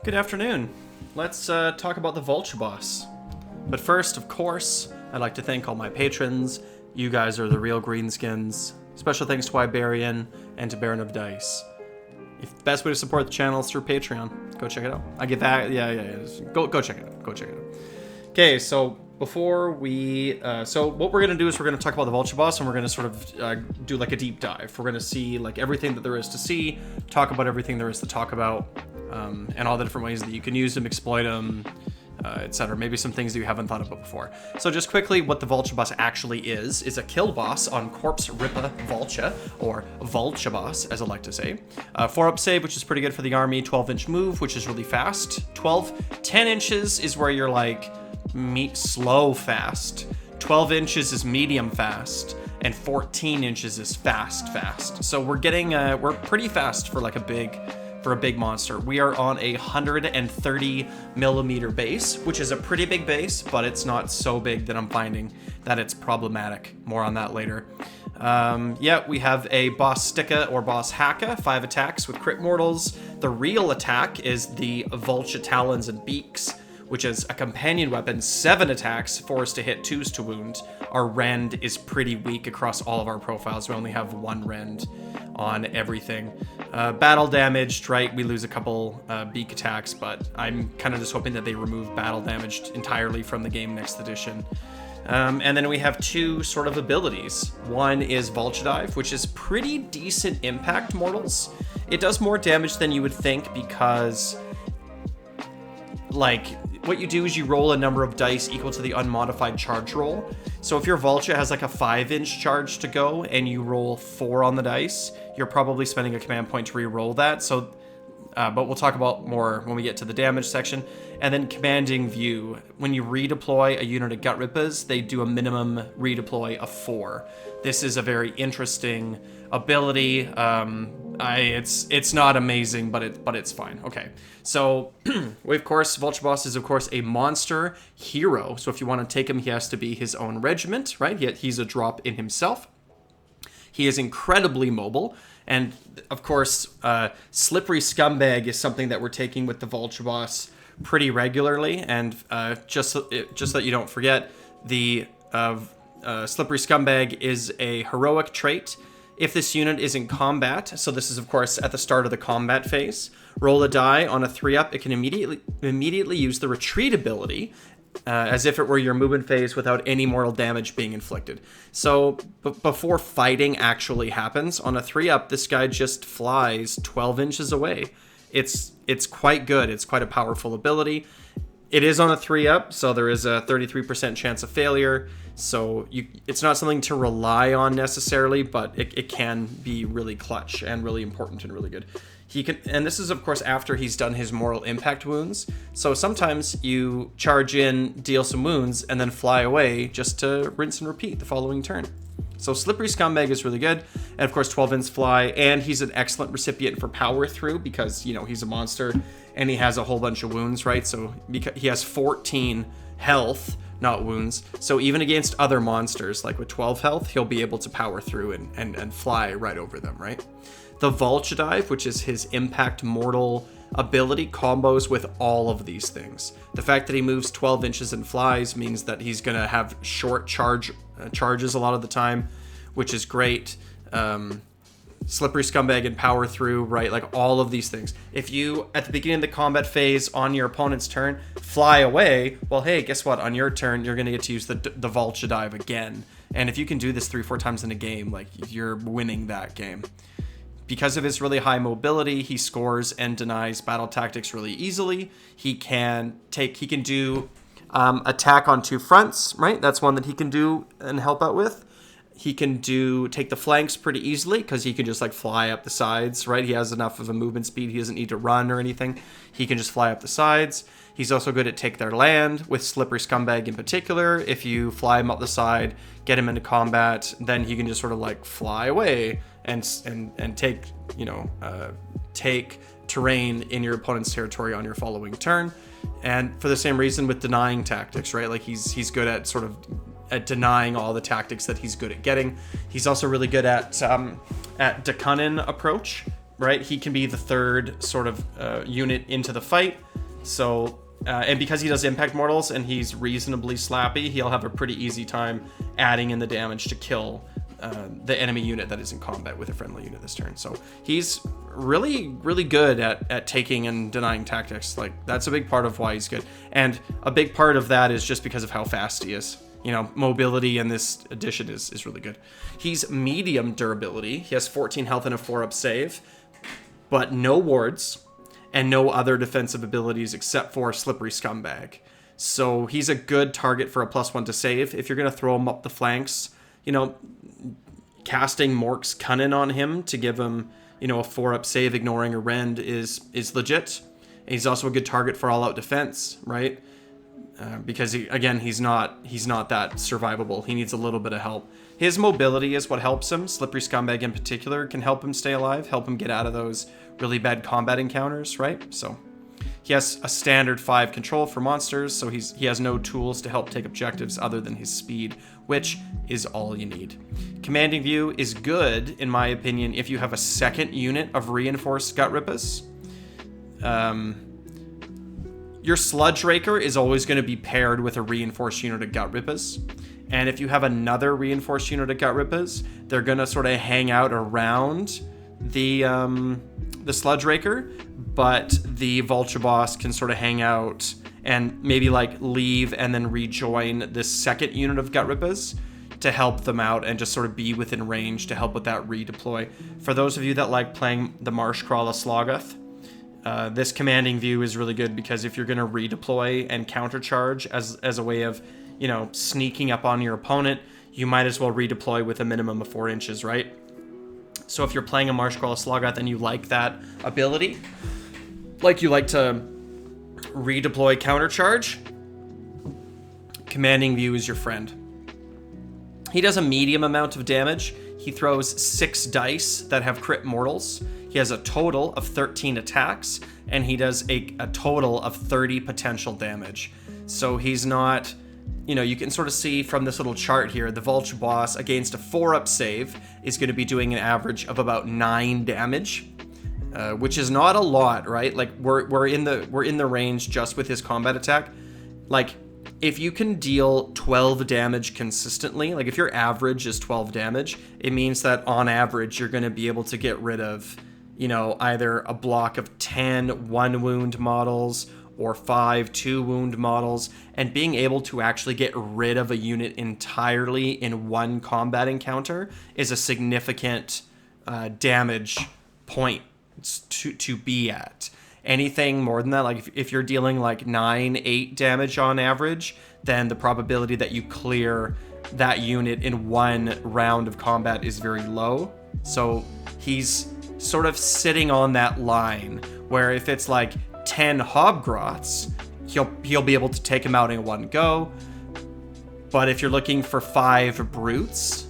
Good afternoon. Let's talk about the Vulture Boss. But first, of course, I'd like to thank all my patrons. You guys are the real greenskins. Special thanks to Iberian and to Baron of Dice. If the best way to support the channel is through Patreon. Go check it out. I get that. Yeah. Go check it out. Go check it out. Okay, so before we... so what we're going to do is we're going to talk about the Vulture Boss, and we're going to sort of do like a deep dive. We're going to see like everything that there is to see, talk about everything there is to talk about, and all the different ways that you can use them, exploit them, etc. Maybe some things that you haven't thought about before. So just quickly, what the Vulture Boss actually is a kill boss on Corpse Rippa Vulture, or Vulture Boss, as I like to say. 4-up save, which is pretty good for the army. 12-inch move, which is really fast. 10 inches is where you're like slow fast. 12 inches is medium fast, and 14 inches is fast. So we're getting we're pretty fast for like a big monster. We are on a 130 millimeter base, which is a pretty big base, but it's not so big that I'm finding that it's problematic. More on that later. Yeah, we have a Boss Sticka or Boss Hacka, 5 attacks with crit mortals. The real attack is the Vulture Talons and Beaks, which is a companion weapon, 7 attacks, 4s to hit, 2s to wound. Our rend is pretty weak across all of our profiles. We only have 1 rend on everything. Battle damaged, right? We lose a couple beak attacks, but I'm kind of just hoping that they remove battle damaged entirely from the game next edition. And then we have 2 sort of abilities. One is Vulture Dive, which is pretty decent impact mortals. It does more damage than you would think because, like, what you do is you roll a number of dice equal to the unmodified charge roll. So if your Vulture has like a 5-inch charge to go and you roll 4 on the dice, you're probably spending a command point to re-roll that. So, but we'll talk about more when we get to the damage section. And then Commanding View. When you redeploy a unit of Gut Rippas, they do a minimum redeploy of 4. This is a very interesting ability. It's not amazing, but it's fine. Okay, so we of course Vulture Boss is of course a monster hero. So if you want to take him, he has to be his own regiment, right? Yet he's a drop in himself. He is incredibly mobile, and of course, Slippery Scumbag is something that we're taking with the Vulture Boss pretty regularly. And just so that you don't forget, the Slippery Scumbag is a heroic trait. If this unit is in combat, so this is of course at the start of the combat phase, roll a die. On a 3-up, it can immediately use the retreat ability, as if it were your movement phase without any mortal damage being inflicted. So before fighting actually happens, on a 3-up, this guy just flies 12 inches away. It's quite good. It's quite a powerful ability. It is on a 3-up, so there is a 33% chance of failure. So it's not something to rely on necessarily, but it can be really clutch and really important and really good. And this is of course after he's done his mortal impact wounds. So sometimes you charge in, deal some wounds, and then fly away just to rinse and repeat the following turn. So Slippery Scumbag is really good. And of course 12-inch fly, and he's an excellent recipient for power through because, you know, he's a monster and he has a whole bunch of wounds, right? So because he has 14 health, not wounds. So even against other monsters, like with 12 health, he'll be able to power through and fly right over them, right? The Vulture Dive, which is his impact mortal ability, combos with all of these things. The fact that he moves 12 inches and flies means that he's going to have short charges a lot of the time, which is great. Slippery Scumbag and power through, right? Like all of these things. If you, at the beginning of the combat phase on your opponent's turn, fly away, well, hey, guess what? On your turn, you're going to get to use the Vulture Dive again. And if you can do this 3-4 times in a game, like you're winning that game. Because of his really high mobility, he scores and denies battle tactics really easily. He can do attack on 2 fronts, right? That's one that he can do and help out with. He can take the flanks pretty easily because he can just like fly up the sides, right? He has enough of a movement speed. He doesn't need to run or anything. He can just fly up the sides. He's also good at take their land with Slippery Scumbag in particular. If you fly him up the side, get him into combat, then he can just sort of like fly away and take, you know, take terrain in your opponent's territory on your following turn. And for the same reason with denying tactics, right? Like he's good at sort of at denying all the tactics that he's good at getting. He's also really good at Dacunin approach, right? He can be the third sort of unit into the fight. So, and because he does impact mortals and he's reasonably slappy, he'll have a pretty easy time adding in the damage to kill the enemy unit that is in combat with a friendly unit this turn. So he's really, really good at taking and denying tactics. Like, that's a big part of why he's good. And a big part of that is just because of how fast he is. You know, mobility in this edition is really good. He's medium durability. He has 14 health and a 4-up save, but no wards and no other defensive abilities except for Slippery Scumbag. So he's a good target for a +1 to save. If you're going to throw him up the flanks, you know, casting Mork's Cunning on him to give him, you know, a 4-up save ignoring a rend is legit. And he's also a good target for all-out defense, right? Because he's not that survivable. He needs a little bit of help. His mobility is what helps him. Slippery Scumbag in particular can help him stay alive, help him get out of those really bad combat encounters, right? So he has a standard 5 control for monsters, so he has no tools to help take objectives other than his speed, which is all you need. Commanding View is good, in my opinion, if you have a second unit of reinforced Gutrippaz. Your Sludge Raker is always going to be paired with a reinforced unit of Gutrippaz. And if you have another reinforced unit of Gutrippaz, they're going to sort of hang out around the Sludge Raker, but the Vulture Boss can sort of hang out and maybe like leave and then rejoin this second unit of Gutrippaz to help them out and just sort of be within range to help with that redeploy. For those of you that like playing the Marshcrawler Sloggoth, this Commanding View is really good because if you're going to redeploy and countercharge as a way of, you know, sneaking up on your opponent, you might as well redeploy with a minimum of 4 inches, right? So if you're playing a Marshcrawler Sloggoth and you like that ability, like you like to redeploy countercharge, Commanding View is your friend. He does a medium amount of damage. He throws 6 dice that have crit mortals. He has a total of 13 attacks, and he does a total of 30 potential damage. So he's not, you know, you can sort of see from this little chart here, the Vulture Boss against a 4-up save is going to be doing an average of about 9 damage, which is not a lot, right? Like we're in the range just with his combat attack. Like, if you can deal 12 damage consistently, like if your average is 12 damage, it means that on average you're going to be able to get rid of, you know, either a block of 10 1-wound models or 5 2-wound models, and being able to actually get rid of a unit entirely in one combat encounter is a significant damage point to be at. Anything more than that, like if you're dealing like 9-8 damage on average, then the probability that you clear that unit in one round of combat is very low. So he's sort of sitting on that line where if it's like 10 Hobgroths, he'll be able to take him out in one go. But if you're looking for 5 Brutes,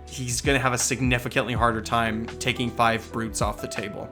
he's going to have a significantly harder time taking 5 Brutes off the table.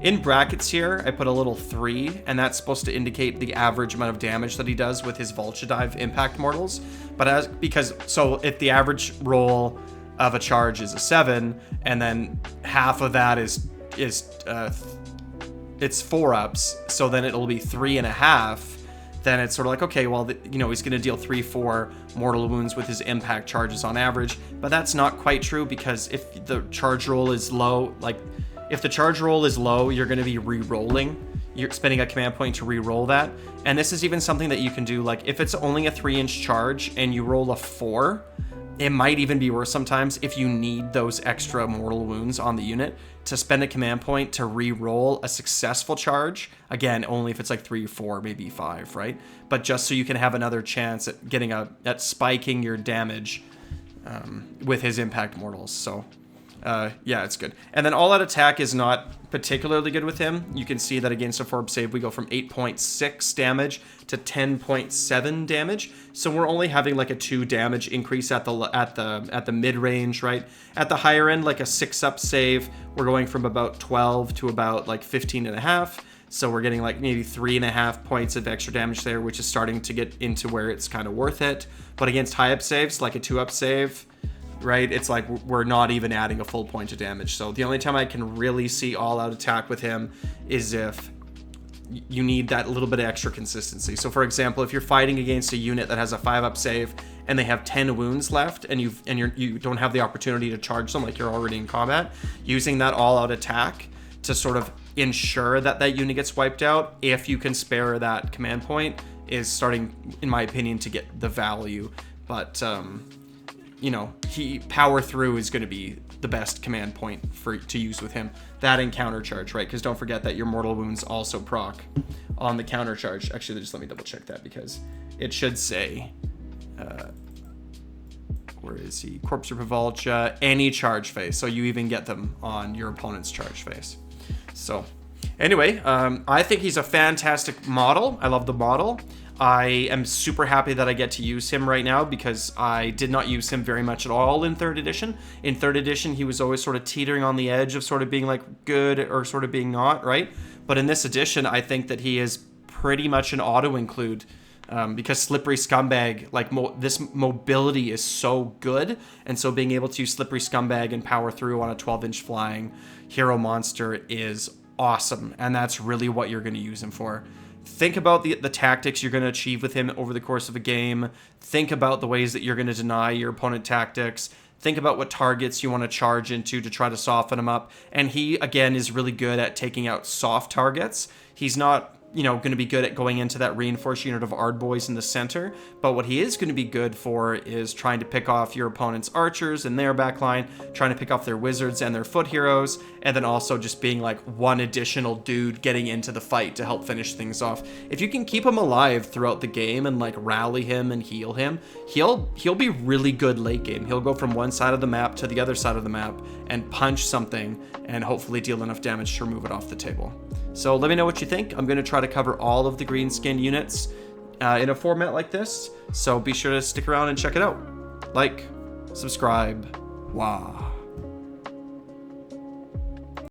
In brackets here, I put a little 3, and that's supposed to indicate the average amount of damage that he does with his Vulture Dive impact mortals. But so if the average roll of a charge is a 7, and then half of that is it's 4-ups, so then it'll be 3.5. Then it's sort of like, okay, well, he's going to deal 3-4 mortal wounds with his impact charges on average. But that's not quite true, because if the charge roll is low, if the charge roll is low, you're going to be re-rolling. You're spending a command point to re-roll that. And this is even something that you can do, like if it's only a 3-inch charge and you roll a 4, it might even be worse sometimes if you need those extra mortal wounds on the unit to spend a command point to re-roll a successful charge. Again, only if it's like 3, 4, maybe 5, right? But just so you can have another chance at getting at spiking your damage with his impact mortals. So yeah, it's good. And then all-out attack is not particularly good with him. You can see that against a 4-up save, we go from 8.6 damage to 10.7 damage. So we're only having like a 2 damage increase at the mid-range, right? At the higher end, like a 6-up save, we're going from about 12 to about like 15.5. So we're getting like maybe 3.5 points of extra damage there, which is starting to get into where it's kind of worth it. But against high-up saves, like a 2-up save, right? It's like we're not even adding a full point of damage. So the only time I can really see all-out attack with him is if you need that little bit of extra consistency. So for example, if you're fighting against a unit that has a 5-up save and they have 10 wounds left, and you don't have the opportunity to charge them, like you're already in combat, using that all-out attack to sort of ensure that that unit gets wiped out, if you can spare that command point, is starting, in my opinion, to get the value. But you know, power through is going to be the best command point to use with him. That and counter charge, right? Because don't forget that your mortal wounds also proc on the counter charge. Actually, just let me double check that, because it should say, where is he? Corpse Revolta, any charge phase. So you even get them on your opponent's charge phase. So anyway, I think he's a fantastic model. I love the model. I am super happy that I get to use him right now, because I did not use him very much at all in 3rd edition. In 3rd edition, he was always sort of teetering on the edge of sort of being like good or sort of being not, right? But in this edition, I think that he is pretty much an auto-include, because Slippery Scumbag, like this mobility is so good, and so being able to use Slippery Scumbag and power through on a 12-inch flying hero monster is awesome, and that's really what you're going to use him for. Think about the tactics you're going to achieve with him over the course of a game. Think about the ways that you're going to deny your opponent tactics. Think about what targets you want to charge into to try to soften him up. And he, again, is really good at taking out soft targets. He's not, you know, going to be good at going into that reinforced unit of Ardboys in the center, but what he is going to be good for is trying to pick off your opponent's archers and their backline, trying to pick off their wizards and their foot heroes, and then also just being like one additional dude getting into the fight to help finish things off. If you can keep him alive throughout the game and like rally him and heal him, he'll be really good late game. He'll go from one side of the map to the other side of the map and punch something and hopefully deal enough damage to remove it off the table. So let me know what you think. I'm going to try to cover all of the green skin units in a format like this, so be sure to stick around and check it out. Like, subscribe, wah.